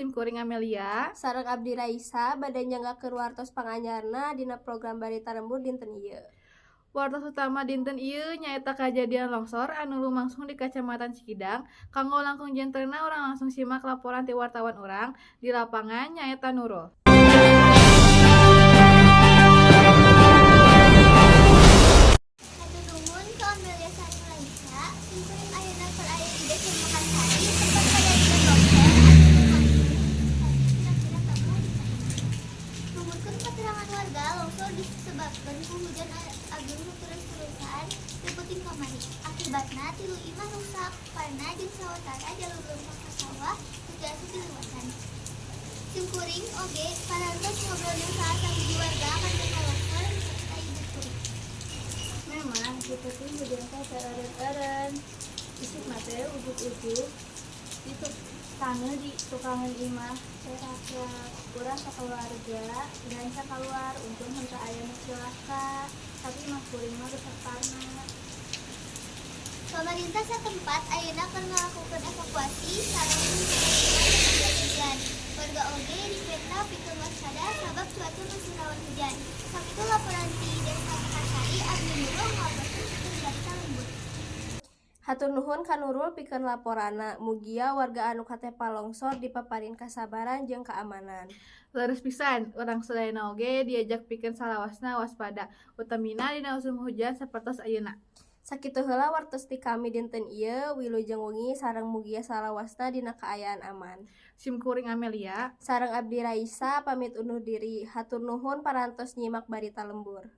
simkuring Amelia. Sareng abdi Raisa bade nyanggakeun wartos panganyarna dina program Barita Lembur dinten ieu. Wartos utama dinten ieu nyaeta kajadian longsor anu lumangsung di Kacamatan Cikidang. Kanggo langkung jenteunna urang langsung simak laporan ti wartawan urang di lapangan nyaeta Nurul. Hatur nuhun ka Amelia sareng Raisa, simkuring ayeuna keur aya di Desa Mekarsari, tempat kejadian longsor anu kira-kira kamu numutkeun keterangan warga longsor disebabkeun ku hujan agung nu terus-terusan teu peuting kamari. Akibatna 3 imah rusak, parna jeung sawatara jalur leumpah ka sawah teu tiasa diluasan. Simkuring oge parantos ngobrol jeung salah sahiji warga akan kena longsor serta ibu kuring. Memang kita tuh hujan tereren-eren isik mate ujuk-ujuk itu tanah di tukangan imah serak-serak kurang keluarga dan keluar untuk minta ayam celaka tapi imah kuring mah besertana. Pemerintah setempat ayeuna keur ngalakukeun evakuasi sareng kejadian. Warga oge dipenta pikeun waspada sabab cuaca masih rawan hujan. Sakitu laporan ti Desa Mekarsari Abdi Nurul ngabarkeun pikeun Barita Lembur. Hatur nuhun ka Nurul pikeun laporanna. Mugia warga anu katepa longsor dipaparin kasabaran jeung keamanan. Leres pisan, urang sadayana oge diajak pikeun salawasna waspada, utamina dina musim hujan sapertos ayeuna. Sakitu heula wartos ti kami dinten ieu, wilujeng wengi sareng mugia salawasna dina kaayaan aman. Simkuring Amelia. Sareng abdi Raisa pamit undur diri. Hatur nuhun parantos nyimak Barita Lembur.